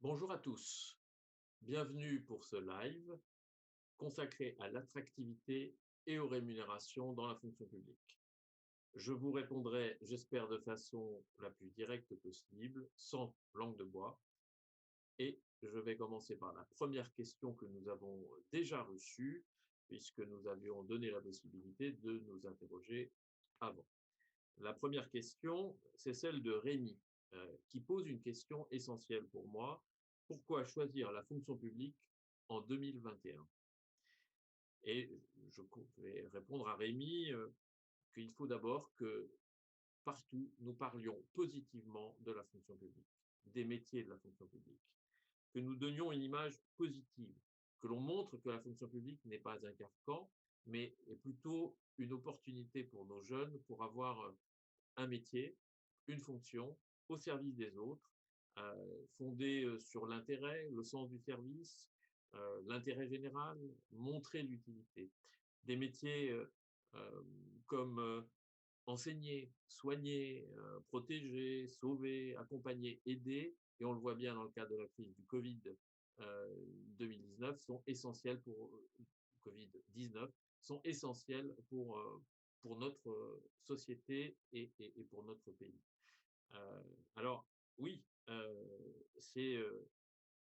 Bonjour à tous, bienvenue pour ce live consacré à l'attractivité et aux rémunérations dans la fonction publique. Je vous répondrai, j'espère, de façon la plus directe possible, sans langue de bois, et je vais commencer par la première question que nous avons déjà reçue, puisque nous avions donné la possibilité de nous interroger avant. La première question, c'est celle de Rémi, qui pose une question essentielle pour moi. Pourquoi choisir la fonction publique en 2021? Et je vais répondre à Rémi qu'il faut d'abord que partout, nous parlions positivement de la fonction publique, des métiers de la fonction publique, que nous donnions une image positive, que l'on montre que la fonction publique n'est pas un carcan, mais est plutôt une opportunité pour nos jeunes pour avoir un métier, une fonction au service des autres, fondée sur l'intérêt, le sens du service, l'intérêt général, montrer l'utilité. Des métiers comme enseigner, soigner, protéger, sauver, accompagner, aider, et on le voit bien dans le cadre de la crise du Covid 2019, sont essentiels pour Covid-19, sont essentiels pour notre société et pour notre pays. Alors oui, c'est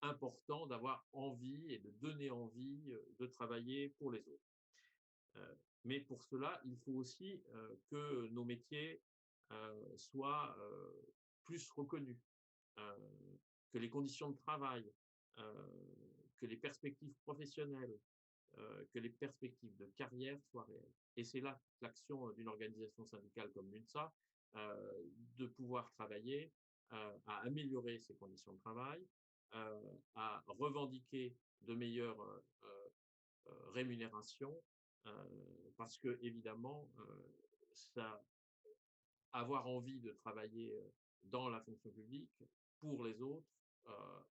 important d'avoir envie et de donner envie de travailler pour les autres. Mais pour cela, il faut aussi que nos métiers soient plus reconnus, que les conditions de travail, que les perspectives professionnelles, que les perspectives de carrière soient réelles. Et c'est là l'action d'une organisation syndicale comme l'UNSA, de pouvoir travailler à améliorer ses conditions de travail, à revendiquer de meilleures rémunérations, parce que évidemment, ça, avoir envie de travailler dans la fonction publique, pour les autres,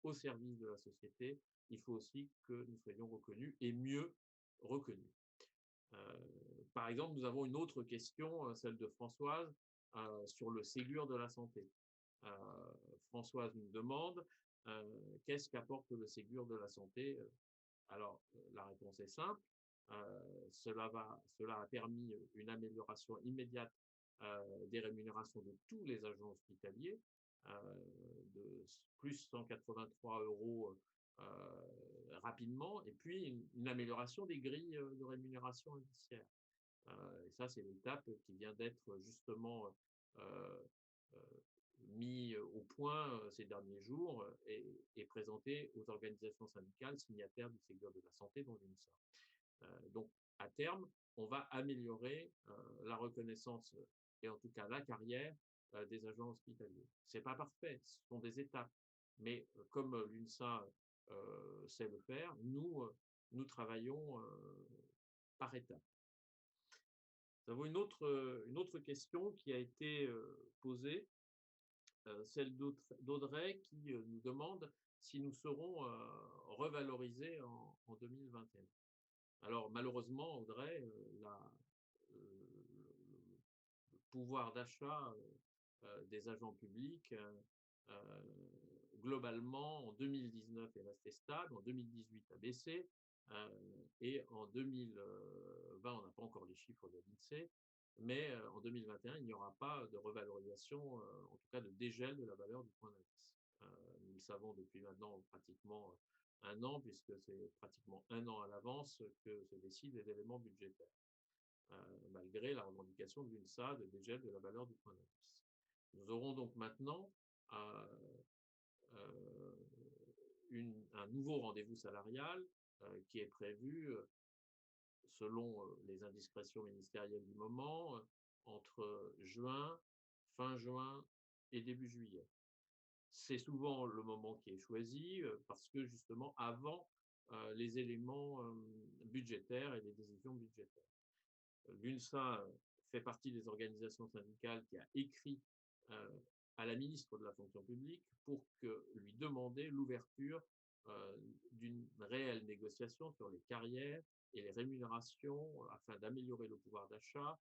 au service de la société, il faut aussi que nous soyons reconnus et mieux reconnus. Par exemple, nous avons une autre question, celle de Françoise, sur le Ségur de la santé. Françoise nous demande qu'est-ce qu'apporte le Ségur de la santé? Alors, la réponse est simple. Cela a permis une amélioration immédiate des rémunérations de tous les agents hospitaliers, de plus 183 euros rapidement, et puis une amélioration des grilles de rémunération indiciaire. Et ça, c'est l'étape qui vient d'être justement euh, euh, mis au point ces derniers jours et présenté aux organisations syndicales signataires du Ségur de la santé, dont l'UNSA. Donc, à terme, on va améliorer la reconnaissance et en tout cas la carrière des agents hospitaliers. C'est pas parfait, ce sont des étapes, mais comme l'UNSA sait le faire, nous travaillons par étapes. Nous avons une autre question qui a été posée, celle d'Audrey qui nous demande si nous serons revalorisés en 2021. Alors malheureusement, Audrey, le pouvoir d'achat des agents publics, euh, globalement, en 2019 est resté stable, en 2018 a baissé, et en 2020, on n'a pas encore les chiffres de l'INSEE, mais en 2021, il n'y aura pas de revalorisation, en tout cas de dégel de la valeur du point d'indice. Nous le savons depuis maintenant pratiquement un an, puisque c'est pratiquement un an à l'avance que se décident les éléments budgétaires, malgré la revendication de l'UNSA de dégel de la valeur du point d'indice. Nous aurons donc maintenant euh, un nouveau rendez-vous salarial qui est prévu, selon les indiscrétions ministérielles du moment, entre fin juin et début juillet. C'est souvent le moment qui est choisi parce que justement avant les éléments budgétaires et les décisions budgétaires. L'UNSA fait partie des organisations syndicales qui a écrit euh, à la ministre de la fonction publique pour lui demander l'ouverture d'une réelle négociation sur les carrières et les rémunérations afin d'améliorer le pouvoir d'achat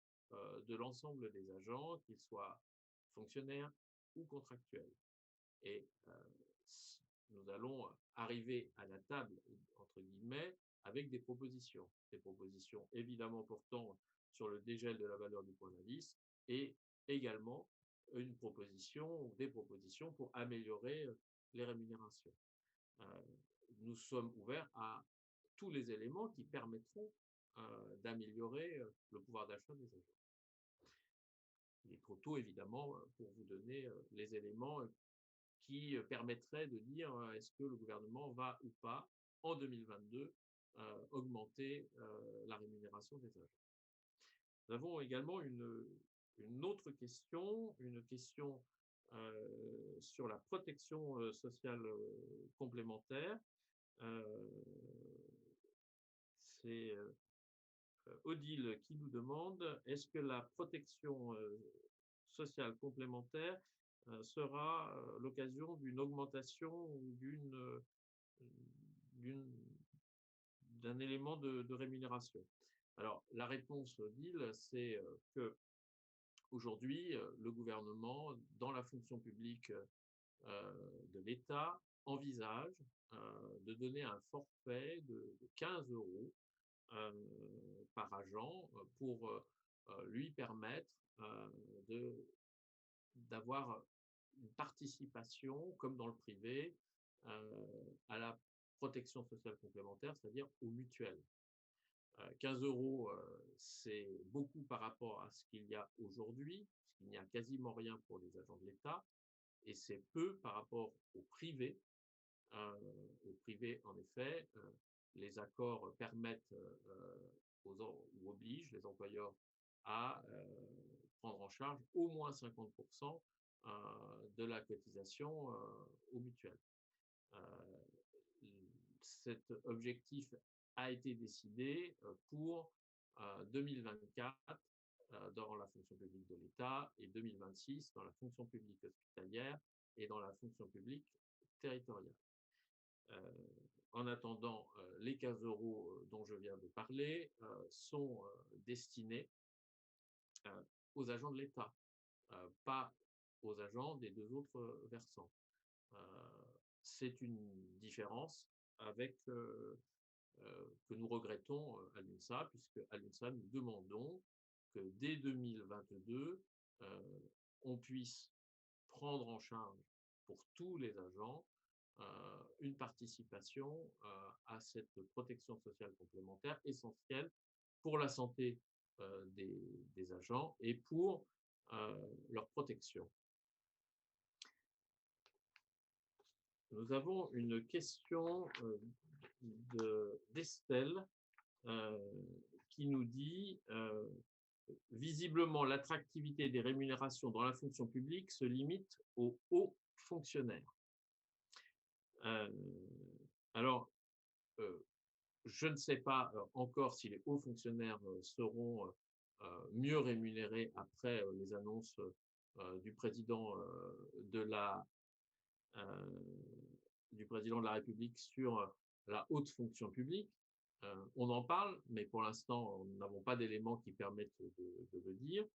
de l'ensemble des agents, qu'ils soient fonctionnaires ou contractuels. Et nous allons arriver à la table, entre guillemets, avec des propositions. Des propositions évidemment portant sur le dégel de la valeur du point d'indice et également une proposition ou des propositions pour améliorer les rémunérations. Euh, nous sommes ouverts à tous les éléments qui permettront d'améliorer le pouvoir d'achat des agents. Il est trop tôt, évidemment, pour vous donner les éléments qui permettraient de dire est-ce que le gouvernement va ou pas, en 2022, augmenter la rémunération des agents. Nous avons également une autre question, une question sur la protection sociale complémentaire. C'est Odile qui nous demande est-ce que la protection sociale complémentaire sera l'occasion d'une augmentation ou d'un élément de rémunération. Alors, la réponse, Odile, c'est que aujourd'hui, le gouvernement, dans la fonction publique de l'État, envisage de donner un forfait de 15 euros par agent pour lui permettre d'avoir une participation, comme dans le privé, à la protection sociale complémentaire, c'est-à-dire aux mutuelles. 15 euros, c'est beaucoup par rapport à ce qu'il y a aujourd'hui, puisqu'il n'y a quasiment rien pour les agents de l'État, et c'est peu par rapport au privé. Au privé, en effet, les accords permettent ou obligent les employeurs à prendre en charge au moins 50% de la cotisation aux mutuelles. Cet objectif a été décidé pour 2024 dans la fonction publique de l'État et 2026 dans la fonction publique hospitalière et dans la fonction publique territoriale. En attendant, les 15 euros dont je viens de parler sont destinés aux agents de l'État, pas aux agents des deux autres versants. C'est une différence que nous regrettons à l'UNSA, puisque à l'UNSA, nous demandons que dès 2022, on puisse prendre en charge pour tous les agents une participation à cette protection sociale complémentaire essentielle pour la santé des agents et pour leur protection. Nous avons une question d'Estelle qui nous dit visiblement, l'attractivité des rémunérations dans la fonction publique se limite aux hauts fonctionnaires. Alors, je ne sais pas encore si les hauts fonctionnaires seront mieux rémunérés après les annonces du président de la République sur la haute fonction publique. On en parle, mais pour l'instant, nous n'avons pas d'éléments qui permettent de le dire.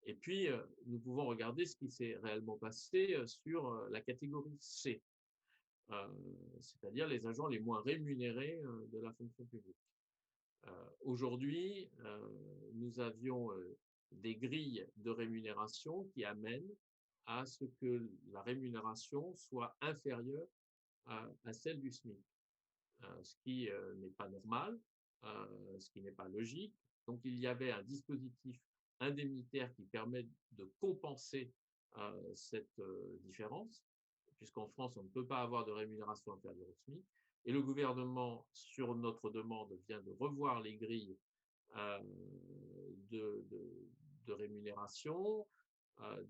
Et puis, nous pouvons regarder ce qui s'est réellement passé sur la catégorie C, c'est-à-dire les agents les moins rémunérés de la fonction publique. Aujourd'hui, nous avions des grilles de rémunération qui amènent à ce que la rémunération soit inférieure à celle du SMIC, ce qui n'est pas normal, ce qui n'est pas logique. Donc, il y avait un dispositif indemnitaire qui permet de compenser cette différence, puisqu'en France, on ne peut pas avoir de rémunération inférieure au SMIC. Et le gouvernement, sur notre demande, vient de revoir les grilles de rémunération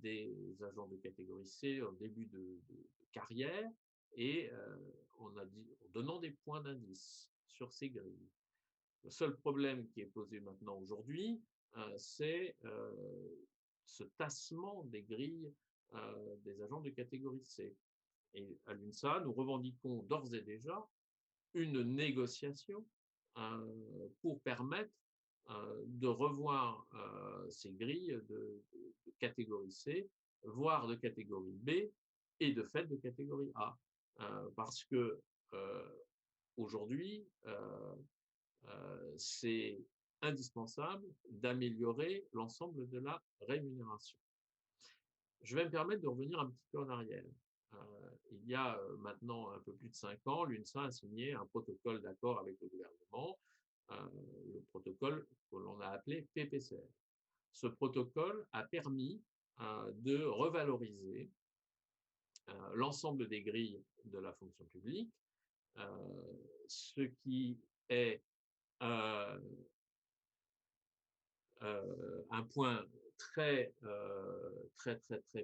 des agents de catégorie C en début de carrière et en donnant des points d'indice sur ces grilles. Le seul problème qui est posé maintenant aujourd'hui, c'est ce tassement des grilles des agents de catégorie C. Et à l'UNSA, nous revendiquons d'ores et déjà une négociation pour permettre de revoir ces grilles de catégorie C, voire de catégorie B, et de fait de catégorie A. parce que aujourd'hui, c'est indispensable d'améliorer l'ensemble de la rémunération. Je vais me permettre de revenir un petit peu en arrière. Il y a maintenant un peu plus de 5 ans, l'UNSA a signé un protocole d'accord avec le gouvernement, le protocole que l'on a appelé PPCR. Ce protocole a permis de revaloriser l'ensemble des grilles de la fonction publique, ce qui est euh, un point très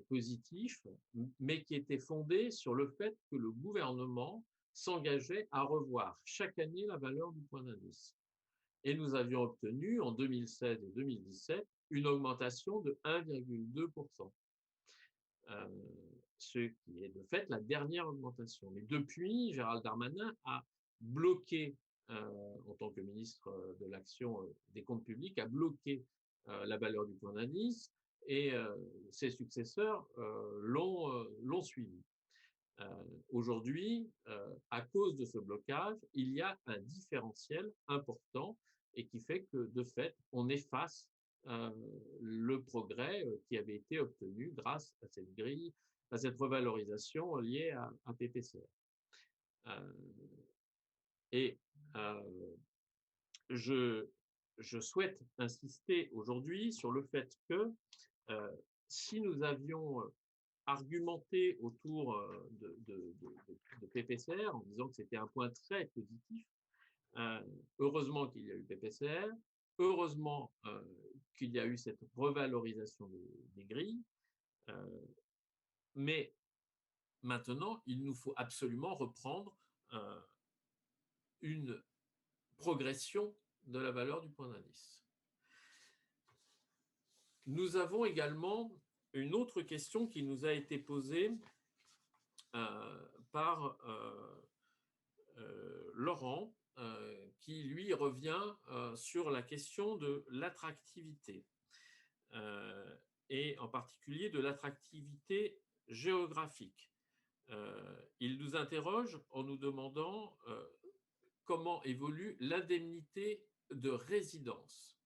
positif, mais qui était fondé sur le fait que le gouvernement s'engageait à revoir chaque année la valeur du point d'indice. Et nous avions obtenu en 2016 et 2017 une augmentation de 1,2%, ce qui est de fait la dernière augmentation. Mais depuis, Gérald Darmanin a bloqué, en tant que ministre de l'Action des comptes publics, a bloqué la valeur du point d'indice et ses successeurs l'ont suivi. Aujourd'hui, à cause de ce blocage, il y a un différentiel important et qui fait que, de fait, on efface le progrès qui avait été obtenu grâce à cette grille, à cette revalorisation liée à PPCR. Et je souhaite insister aujourd'hui sur le fait que si nous avions argumenté autour de PPCR en disant que c'était un point très positif, heureusement qu'il y a eu PPCR, heureusement qu'il y a eu cette revalorisation des grilles, mais maintenant, il nous faut absolument reprendre une progression de la valeur du point d'indice. Nous avons également une autre question qui nous a été posée par Laurent, qui lui revient sur la question de l'attractivité, et en particulier de l'attractivité géographique. Il nous interroge en nous demandant comment évolue l'indemnité de résidence.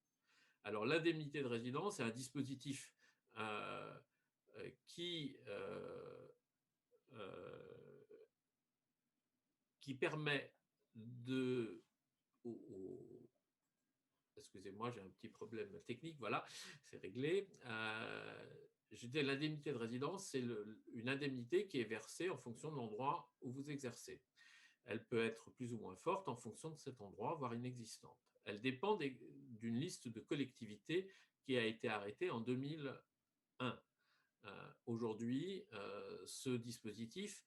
Alors, l'indemnité de résidence est un dispositif qui permet de... Excusez-moi, j'ai un petit problème technique, voilà, c'est réglé. Je disais, l'indemnité de résidence, c'est une indemnité qui est versée en fonction de l'endroit où vous exercez. Elle peut être plus ou moins forte en fonction de cet endroit, voire inexistante. Elle dépend d'une liste de collectivités qui a été arrêtée en 2001. Aujourd'hui, ce dispositif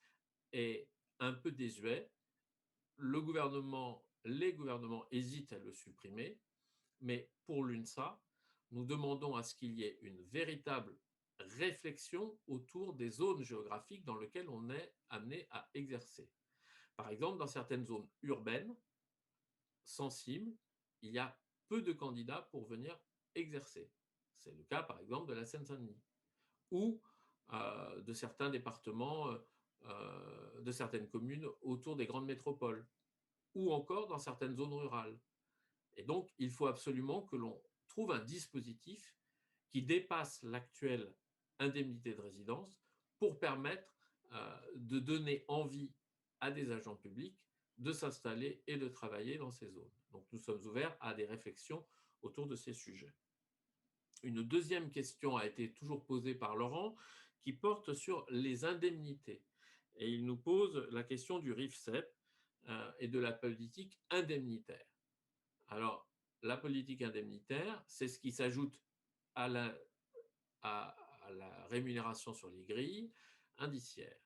est un peu désuet. Les gouvernements hésitent à le supprimer, mais pour l'UNSA, nous demandons à ce qu'il y ait une véritable réflexion autour des zones géographiques dans lesquelles on est amené à exercer. Par exemple, dans certaines zones urbaines, sensibles, il y a peu de candidats pour venir exercer. C'est le cas, par exemple, de la Seine-Saint-Denis ou de certains départements, de certaines communes autour des grandes métropoles ou encore dans certaines zones rurales. Et donc, il faut absolument que l'on trouve un dispositif qui dépasse l'actuelle indemnité de résidence pour permettre de donner envie à des agents publics de s'installer et de travailler dans ces zones. Donc, nous sommes ouverts à des réflexions autour de ces sujets. Une deuxième question a été toujours posée par Laurent, qui porte sur les indemnités. Et il nous pose la question du RIFSEP et de la politique indemnitaire. Alors, la politique indemnitaire, c'est ce qui s'ajoute à la rémunération sur les grilles indiciaires.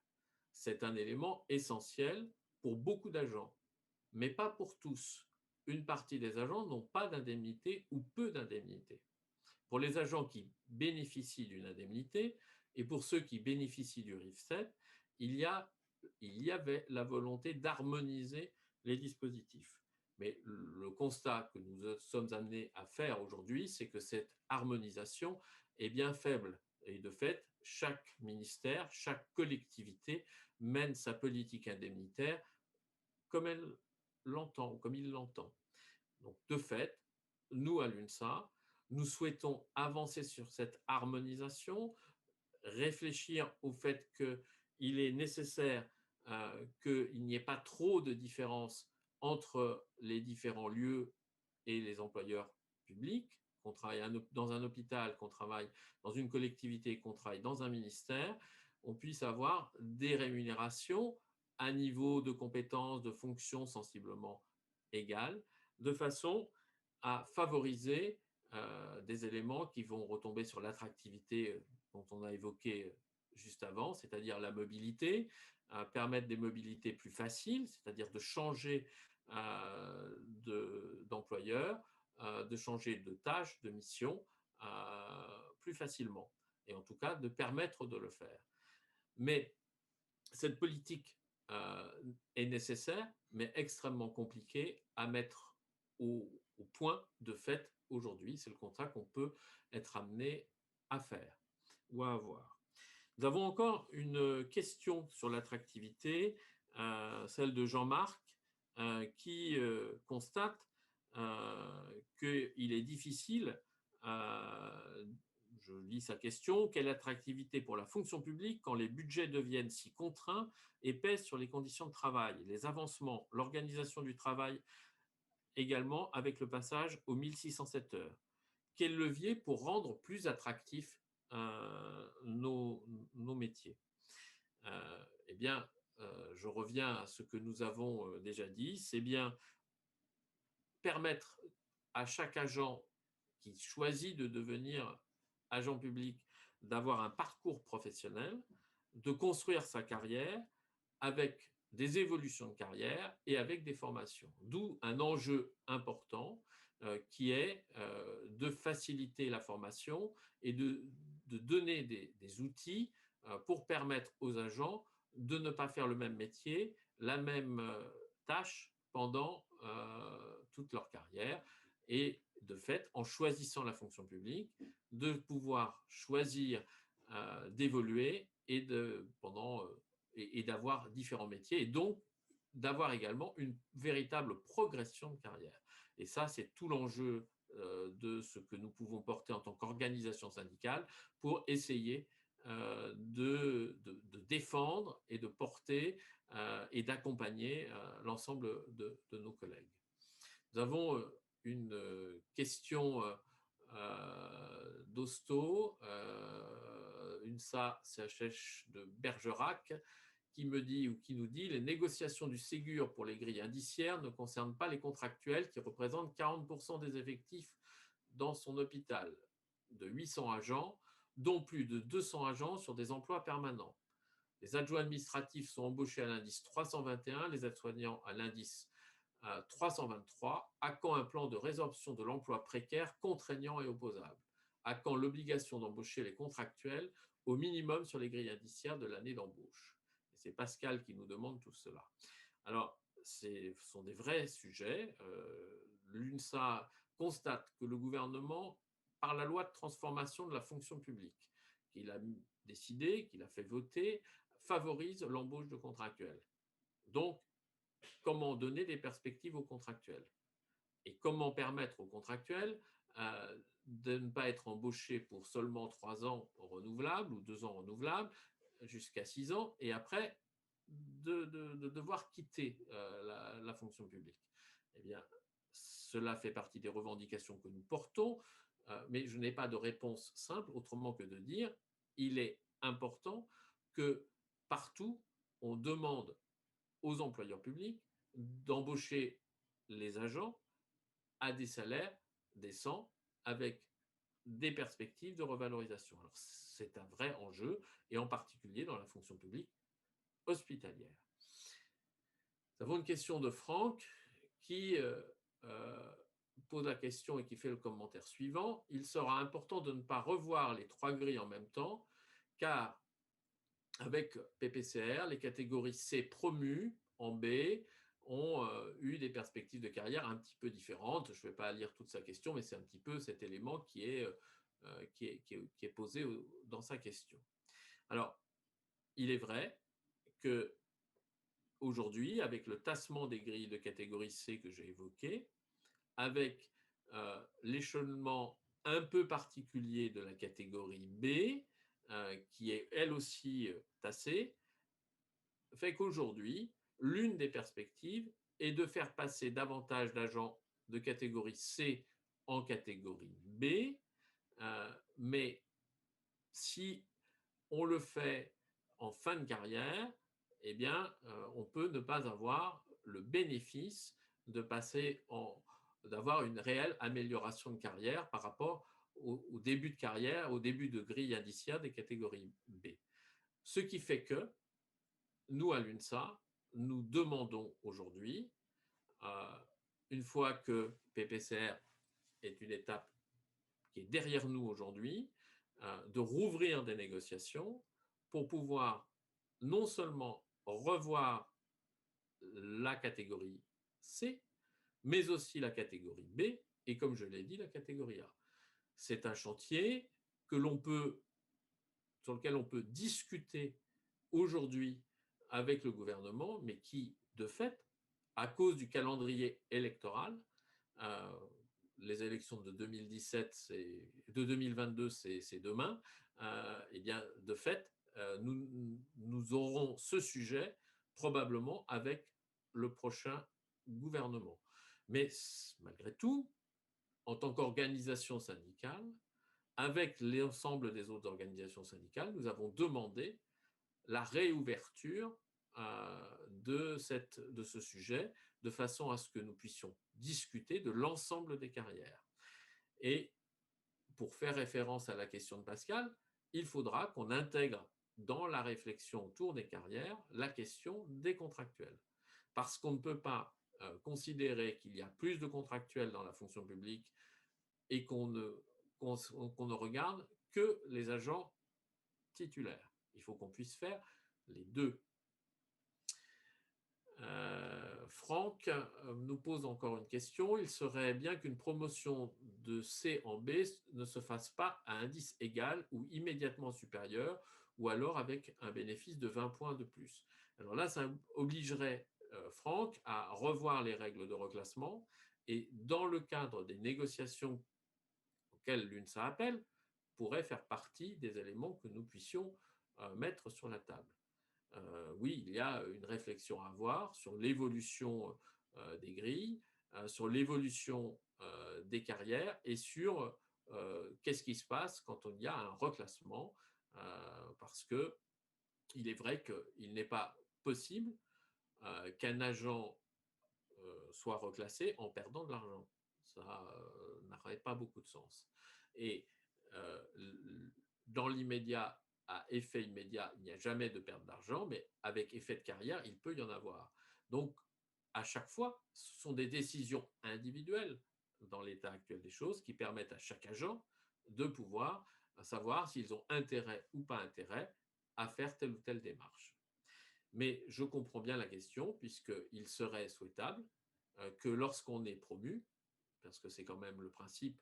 C'est un élément essentiel pour beaucoup d'agents, mais pas pour tous. Une partie des agents n'ont pas d'indemnité ou peu d'indemnité. Pour les agents qui bénéficient d'une indemnité et pour ceux qui bénéficient du RIFSEP, il y avait la volonté d'harmoniser les dispositifs. Mais le constat que nous sommes amenés à faire aujourd'hui, c'est que cette harmonisation est bien faible Et de fait, chaque ministère, chaque collectivité mène sa politique indemnitaire comme elle l'entend, comme il l'entend. Donc, de fait, nous, à l'UNSA, nous souhaitons avancer sur cette harmonisation, réfléchir au fait qu'il est nécessaire qu'il n'y ait pas trop de différence entre les différents lieux et les employeurs publics, qu'on travaille dans un hôpital, qu'on travaille dans une collectivité, qu'on travaille dans un ministère, on puisse avoir des rémunérations à niveau de compétences, de fonctions sensiblement égales, de façon à favoriser des éléments qui vont retomber sur l'attractivité dont on a évoqué juste avant, c'est-à-dire la mobilité, permettre des mobilités plus faciles, c'est-à-dire de changer d'employeur, de changer de tâche, de mission plus facilement, et en tout cas de permettre de le faire. Mais cette politique est nécessaire, mais extrêmement compliquée à mettre au point de fait aujourd'hui. C'est le contrat qu'on peut être amené à faire ou à avoir. Nous avons encore une question sur l'attractivité, celle de Jean-Marc, qui constate qu'il est difficile, je lis sa question, quelle attractivité pour la fonction publique quand les budgets deviennent si contraints et pèsent sur les conditions de travail, les avancements, l'organisation du travail également avec le passage aux 1607 heures. Quel levier pour rendre plus attractifs nos métiers? Eh bien, je reviens à ce que nous avons déjà dit, c'est bien permettre à chaque agent qui choisit de devenir agent public d'avoir un parcours professionnel, de construire sa carrière avec des évolutions de carrière et avec des formations. D'où un enjeu important qui est de faciliter la formation et de donner des outils pour permettre aux agents de ne pas faire le même métier, la même tâche pendant toute leur carrière. Et de fait, en choisissant la fonction publique, de pouvoir choisir d'évoluer et d'avoir différents métiers et donc d'avoir également une véritable progression de carrière. Et ça, c'est tout l'enjeu de ce que nous pouvons porter en tant qu'organisation syndicale pour essayer de défendre et de porter et d'accompagner l'ensemble de nos collègues. Nous avons une question d'Hosto, UNSA CHH de Bergerac, qui me dit ou qui nous dit les négociations du Ségur pour les grilles indiciaires ne concernent pas les contractuels qui représentent 40% des effectifs dans son hôpital, de 800 agents, dont plus de 200 agents sur des emplois permanents. Les adjoints administratifs sont embauchés à l'indice 321, les aides-soignants à l'indice 323. À quand un plan de résorption de l'emploi précaire contraignant et opposable? À quand l'obligation d'embaucher les contractuels au minimum sur les grilles indiciaires de l'année d'embauche? C'est Pascal qui nous demande tout cela. Alors, ce sont des vrais sujets. L'UNSA constate que le gouvernement, par la loi de transformation de la fonction publique, qu'il a décidé, qu'il a fait voter, favorise l'embauche de contractuels. Donc, comment donner des perspectives aux contractuels? Et comment permettre aux contractuels de ne pas être embauchés pour seulement 3 ans renouvelables ou 2 ans renouvelables, jusqu'à 6 ans, et après de devoir quitter la fonction publique. Eh bien, cela fait partie des revendications que nous portons, mais je n'ai pas de réponse simple, autrement que de dire il est important que partout, on demande aux employeurs publics d'embaucher les agents à des salaires décents avec des perspectives de revalorisation. Alors, c'est un vrai enjeu, et en particulier dans la fonction publique hospitalière. Nous avons une question de Franck qui pose la question et qui fait le commentaire suivant. Il sera important de ne pas revoir les 3 grilles en même temps, car avec PPCR, les catégories C promues en B ont eu des perspectives de carrière un petit peu différentes. Je ne vais pas lire toute sa question, mais c'est un petit peu cet élément qui est qui est posée dans sa question. Alors, il est vrai que aujourd'hui, avec le tassement des grilles de catégorie C que j'ai évoqué, avec l'échelonnement un peu particulier de la catégorie B, qui est elle aussi tassée, fait qu'aujourd'hui, l'une des perspectives est de faire passer davantage d'agents de catégorie C en catégorie B, mais si on le fait en fin de carrière, eh bien, on peut ne pas avoir le bénéfice de passer d'avoir une réelle amélioration de carrière par rapport au début de carrière, au début de grille indiciaire des catégories B. Ce qui fait que nous, à l'UNSA, nous demandons aujourd'hui, une fois que PPCR est une étape qui est derrière nous aujourd'hui, de rouvrir des négociations pour pouvoir non seulement revoir la catégorie C, mais aussi la catégorie B et, comme je l'ai dit, la catégorie A. C'est un chantier sur lequel on peut discuter aujourd'hui avec le gouvernement, mais qui, de fait, à cause du calendrier électoral, euh, les élections de 2017, de 2022, c'est demain, et bien, de fait, nous aurons ce sujet probablement avec le prochain gouvernement. Mais malgré tout, en tant qu'organisation syndicale, avec l'ensemble des autres organisations syndicales, nous avons demandé la réouverture de ce sujet, de façon à ce que nous puissions discuter de l'ensemble des carrières. Et pour faire référence à la question de Pascal, il faudra qu'on intègre dans la réflexion autour des carrières la question des contractuels. Parce qu'on ne peut pas considérer qu'il y a plus de contractuels dans la fonction publique et qu'on ne regarde que les agents titulaires. Il faut qu'on puisse faire les deux. Franck nous pose encore une question. Il serait bien qu'une promotion de C en B ne se fasse pas à indice égal ou immédiatement supérieur, ou alors avec un bénéfice de 20 points de plus. Alors là, ça obligerait Franck à revoir les règles de reclassement, et dans le cadre des négociations auxquelles l'UNSA appelle, pourrait faire partie des éléments que nous puissions mettre sur la table. Oui, il y a une réflexion à avoir sur l'évolution des grilles, sur l'évolution des carrières et sur qu'est-ce qui se passe quand il y a un reclassement, parce qu'il est vrai qu'il n'est pas possible qu'un agent soit reclassé en perdant de l'argent. Ça n'aurait pas beaucoup de sens. Et euh, dans l'immédiat, à effet immédiat, il n'y a jamais de perte d'argent, mais avec effet de carrière, il peut y en avoir. Donc, à chaque fois, ce sont des décisions individuelles dans l'état actuel des choses qui permettent à chaque agent de pouvoir savoir s'ils ont intérêt ou pas intérêt à faire telle ou telle démarche. Mais je comprends bien la question, puisqu'il serait souhaitable que lorsqu'on est promu, parce que c'est quand même le principe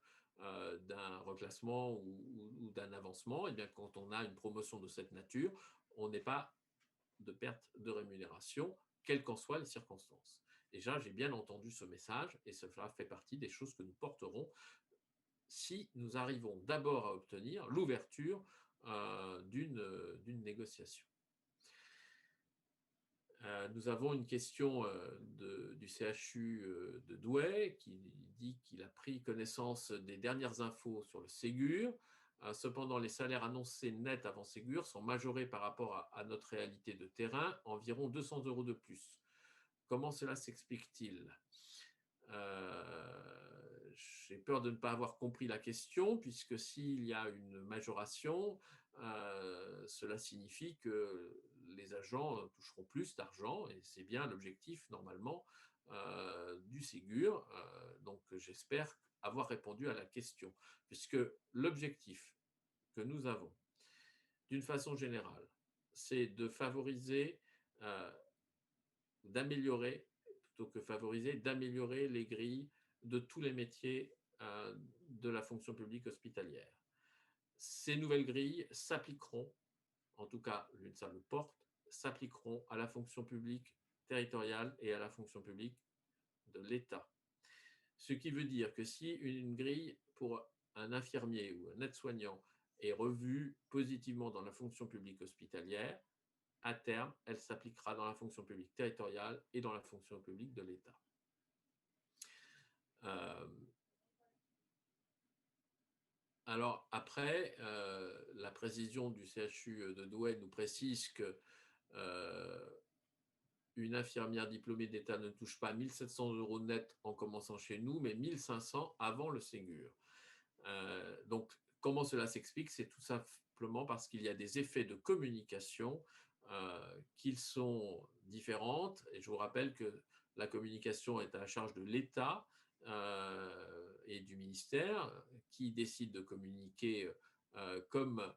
d'un reclassement ou d'un avancement, et bien quand on a une promotion de cette nature, on n'ait pas de perte de rémunération, quelles qu'en soient les circonstances. Déjà, j'ai bien entendu ce message, et cela fait partie des choses que nous porterons si nous arrivons d'abord à obtenir l'ouverture d'une négociation. Nous avons une question du CHU de Douai qui dit qu'il a pris connaissance des dernières infos sur le Ségur. Cependant, les salaires annoncés nets avant Ségur sont majorés par rapport à notre réalité de terrain, environ 200 € de plus. Comment cela s'explique-t-il? J'ai peur de ne pas avoir compris la question, puisque s'il y a une majoration, cela signifie que les agents toucheront plus d'argent, et c'est bien l'objectif normalement du Ségur. Donc j'espère avoir répondu à la question, puisque l'objectif que nous avons, d'une façon générale, c'est de favoriser, d'améliorer, plutôt que favoriser, d'améliorer les grilles de tous les métiers de la fonction publique hospitalière. ces nouvelles grilles s'appliqueront, en tout cas l'UNSA le porte, s'appliqueront à la fonction publique territoriale et à la fonction publique de l'État. Ce qui veut dire que si une grille pour un infirmier ou un aide-soignant est revue positivement dans la fonction publique hospitalière, à terme, elle s'appliquera dans la fonction publique territoriale et dans la fonction publique de l'État. Alors après, la précision du CHU de Douai nous précise que une infirmière diplômée d'État ne touche pas 1 700 € net en commençant chez nous, mais 1 500 avant le Ségur. Donc, comment cela s'explique? C'est tout simplement parce qu'il y a des effets de communication qui sont différentes. Et je vous rappelle que la communication est à la charge de l'État et du ministère qui décide de communiquer comme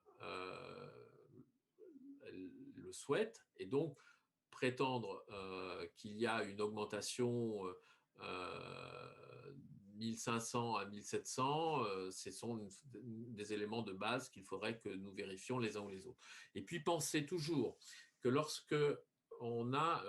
le souhaite. Et donc, prétendre qu'il y a une augmentation 1500 à 1700, ce sont des éléments de base qu'il faudrait que nous vérifions les uns ou les autres. Et puis pensez toujours que lorsque on a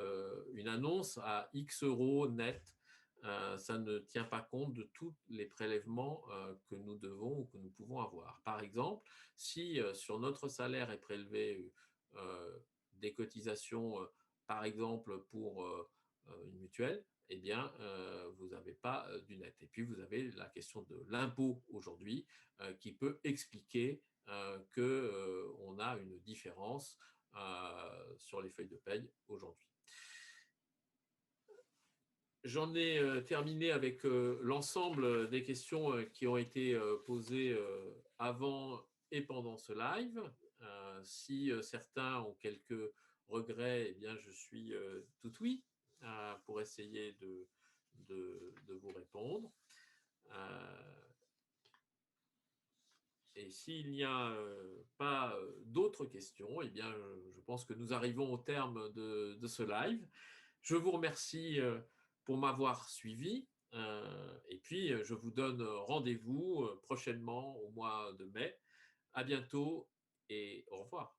une annonce à X euros net, ça ne tient pas compte de tous les prélèvements que nous devons ou que nous pouvons avoir. Par exemple, si sur notre salaire est prélevé des cotisations, par exemple pour une mutuelle, eh bien, vous n'avez pas du net. Et puis, vous avez la question de l'impôt aujourd'hui qui peut expliquer qu'on a une différence sur les feuilles de paye aujourd'hui. J'en ai terminé avec l'ensemble des questions qui ont été posées avant et pendant ce live. Si certains ont quelques regrets, eh bien, je suis tout oui pour essayer de vous répondre. Et s'il n'y a pas d'autres questions, eh bien, je pense que nous arrivons au terme de ce live. Je vous remercie pour m'avoir suivi. Et puis, je vous donne rendez-vous prochainement au mois de mai. À bientôt et au revoir.